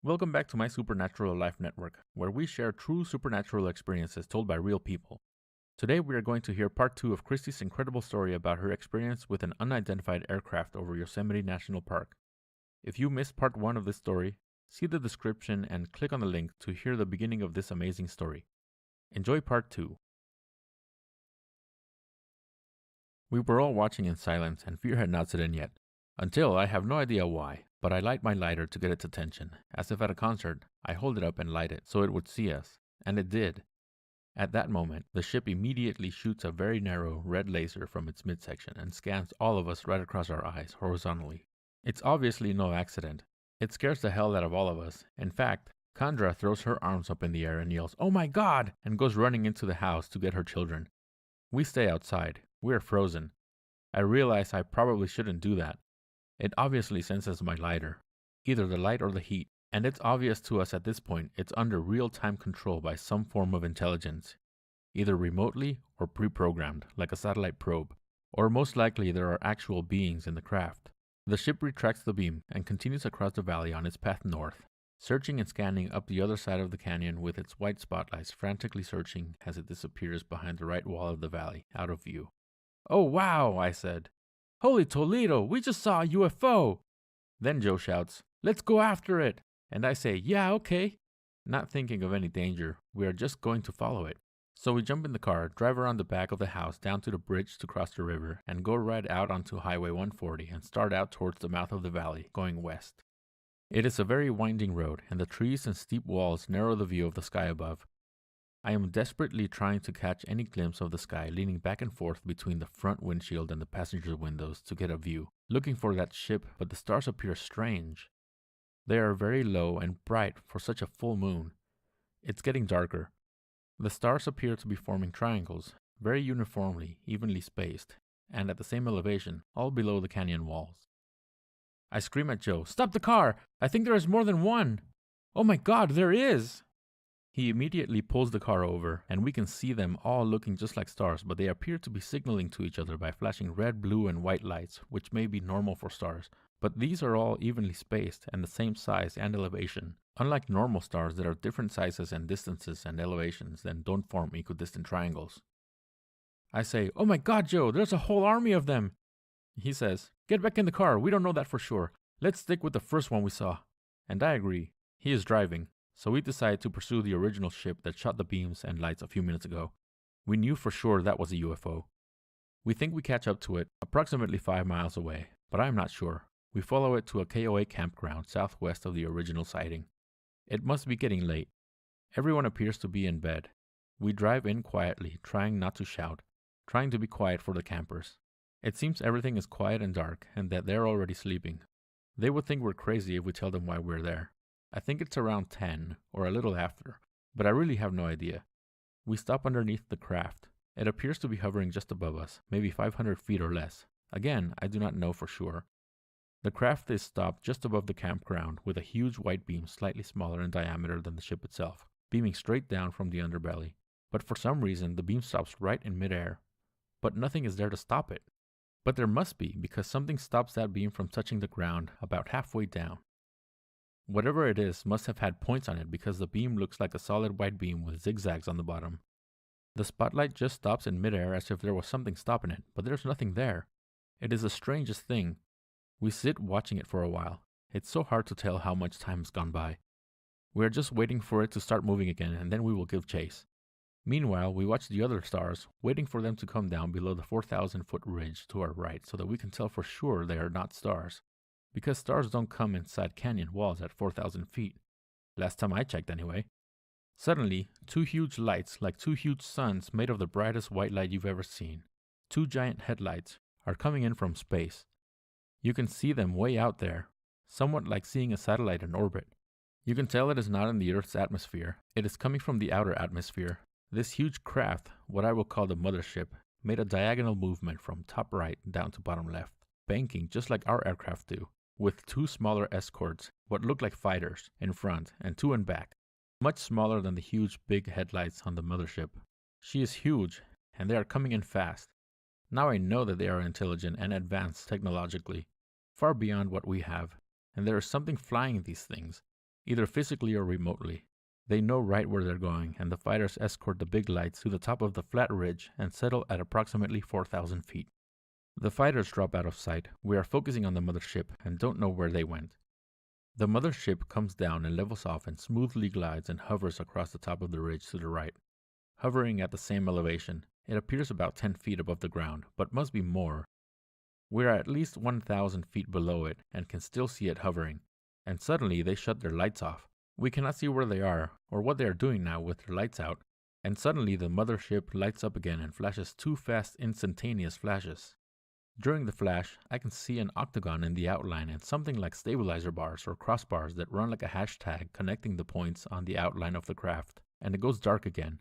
Welcome back to My Supernatural Life Network, where we share true supernatural experiences told by real people. Today we are going to hear part 2 of Christy's incredible story about her experience with an unidentified aircraft over Yosemite National Park. If you missed part 1 of this story, see the description and click on the link to hear the beginning of this amazing story. Enjoy part 2. We were all watching in silence and fear had not set in yet. Until, I have no idea why, but I light my lighter to get its attention. As if at a concert, I hold it up and light it so it would see us, and it did. At that moment, the ship immediately shoots a very narrow red laser from its midsection and scans all of us right across our eyes horizontally. It's obviously no accident. It scares the hell out of all of us. In fact, Chandra throws her arms up in the air and yells, "Oh my God!" and goes running into the house to get her children. We stay outside. We're frozen. I realize I probably shouldn't do that. It obviously senses my lighter, either the light or the heat, and it's obvious to us at this point it's under real-time control by some form of intelligence, either remotely or pre-programmed, like a satellite probe, or most likely there are actual beings in the craft. The ship retracts the beam and continues across the valley on its path north, searching and scanning up the other side of the canyon with its white spotlights frantically searching as it disappears behind the right wall of the valley, out of view. "Oh wow," I said. "Holy Toledo, we just saw a UFO!" Then Joe shouts, "Let's go after it!" And I say, "Yeah, okay." Not thinking of any danger, we are just going to follow it. So we jump in the car, drive around the back of the house down to the bridge to cross the river, and go right out onto Highway 140 and start out towards the mouth of the valley, going west. It is a very winding road, and the trees and steep walls narrow the view of the sky above. I am desperately trying to catch any glimpse of the sky, leaning back and forth between the front windshield and the passenger windows to get a view, looking for that ship, but the stars appear strange. They are very low and bright for such a full moon. It's getting darker. The stars appear to be forming triangles, very uniformly, evenly spaced, and at the same elevation, all below the canyon walls. I scream at Joe, "Stop the car! I think there is more than one!" "Oh my God, there is!" He immediately pulls the car over, and we can see them all looking just like stars, but they appear to be signaling to each other by flashing red, blue, and white lights, which may be normal for stars. But these are all evenly spaced and the same size and elevation, unlike normal stars that are different sizes and distances and elevations and don't form equidistant triangles. I say, "Oh my God, Joe, there's a whole army of them!" He says, "Get back in the car, we don't know that for sure. Let's stick with the first one we saw." And I agree. He is driving. So we decide to pursue the original ship that shot the beams and lights a few minutes ago. We knew for sure that was a UFO. We think we catch up to it approximately 5 miles away, but I'm not sure. We follow it to a KOA campground southwest of the original sighting. It must be getting late. Everyone appears to be in bed. We drive in quietly, trying not to shout, trying to be quiet for the campers. It seems everything is quiet and dark and that they're already sleeping. They would think we're crazy if we tell them why we're there. I think it's around 10 or a little after, but I really have no idea. We stop underneath the craft. It appears to be hovering just above us, maybe 500 feet or less. Again, I do not know for sure. The craft is stopped just above the campground with a huge white beam slightly smaller in diameter than the ship itself, beaming straight down from the underbelly. But for some reason, the beam stops right in midair. But nothing is there to stop it. But there must be, because something stops that beam from touching the ground about halfway down. Whatever it is must have had points on it because the beam looks like a solid white beam with zigzags on the bottom. The spotlight just stops in midair as if there was something stopping it, but there's nothing there. It is the strangest thing. We sit watching it for a while. It's so hard to tell how much time has gone by. We are just waiting for it to start moving again and then we will give chase. Meanwhile, we watch the other stars, waiting for them to come down below the 4,000-foot ridge to our right so that we can tell for sure they are not stars. Because stars don't come inside canyon walls at 4,000 feet. Last time I checked anyway. Suddenly, 2 huge lights, like 2 huge suns made of the brightest white light you've ever seen, 2 giant headlights, are coming in from space. You can see them way out there, somewhat like seeing a satellite in orbit. You can tell it is not in the Earth's atmosphere. It is coming from the outer atmosphere. This huge craft, what I will call the mothership, made a diagonal movement from top right down to bottom left, banking just like our aircraft do, with 2 smaller escorts, what look like fighters, in front and 2 in back, much smaller than the huge big headlights on the mothership. She is huge, and they are coming in fast. Now I know that they are intelligent and advanced technologically, far beyond what we have, and there is something flying these things. either physically or remotely. They know right where they're going, and the fighters escort the big lights to the top of the flat ridge and settle at approximately 4,000 feet. The fighters drop out of sight. We are focusing on the mothership and don't know where they went. The mothership comes down and levels off and smoothly glides and hovers across the top of the ridge to the right. Hovering at the same elevation, it appears about 10 feet above the ground, but must be more. We are at least 1,000 feet below it and can still see it hovering. And suddenly they shut their lights off. We cannot see where they are or what they are doing now with their lights out. And suddenly the mothership lights up again and flashes 2 fast instantaneous flashes. During the flash, I can see an octagon in the outline and something like stabilizer bars or crossbars that run like a hashtag connecting the points on the outline of the craft, and it goes dark again.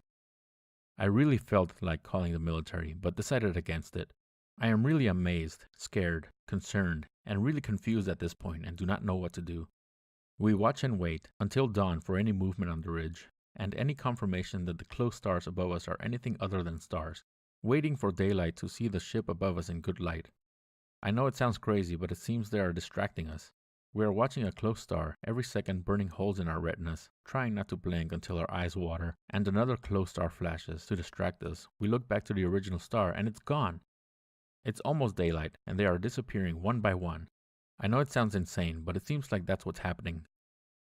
I really felt like calling the military, but decided against it. I am really amazed, scared, concerned, and really confused at this point and do not know what to do. We watch and wait until dawn for any movement on the ridge, and any confirmation that the close stars above us are anything other than stars, waiting for daylight to see the ship above us in good light. I know it sounds crazy, but it seems they are distracting us. We are watching a close star, every second burning holes in our retinas, trying not to blink until our eyes water, and another close star flashes to distract us. We look back to the original star, and it's gone. It's almost daylight, and they are disappearing one by one. I know it sounds insane, but it seems like that's what's happening.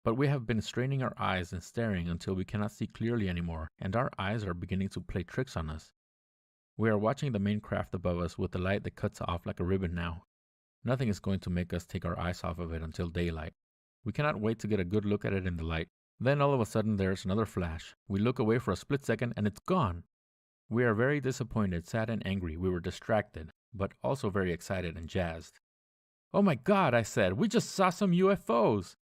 But we have been straining our eyes and staring until we cannot see clearly anymore, and our eyes are beginning to play tricks on us. We are watching the main craft above us with the light that cuts off like a ribbon now. Nothing is going to make us take our eyes off of it until daylight. We cannot wait to get a good look at it in the light. Then all of a sudden there's another flash. We look away for a split second and it's gone. We are very disappointed, sad and angry. We were distracted, but also very excited and jazzed. "Oh my God," I said, "we just saw some UFOs."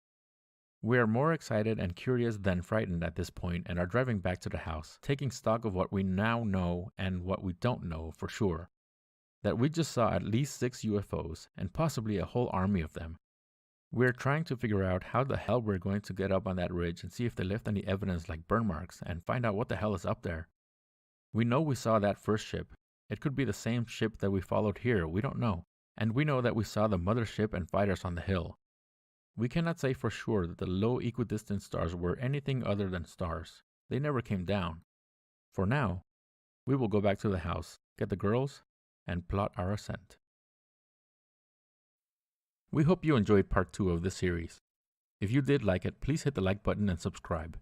We are more excited and curious than frightened at this point and are driving back to the house, taking stock of what we now know and what we don't know for sure. That we just saw at least 6 UFOs and possibly a whole army of them. We are trying to figure out how the hell we're going to get up on that ridge and see if they left any evidence like burn marks and find out what the hell is up there. We know we saw that first ship. It could be the same ship that we followed here, we don't know. And we know that we saw the mothership and fighters on the hill. We cannot say for sure that the low equidistant stars were anything other than stars. They never came down. For now, we will go back to the house, get the girls, and plot our ascent. We hope you enjoyed part 2 of this series. If you did like it, please hit the like button and subscribe.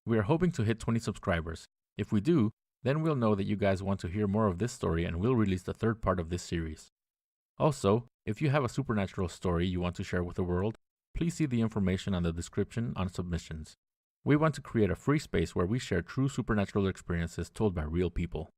We are hoping to hit 20 subscribers. If we do, then we'll know that you guys want to hear more of this story and we'll release the 3rd part of this series. Also, if you have a supernatural story you want to share with the world, please see the information on the description on submissions. We want to create a free space where we share true supernatural experiences told by real people.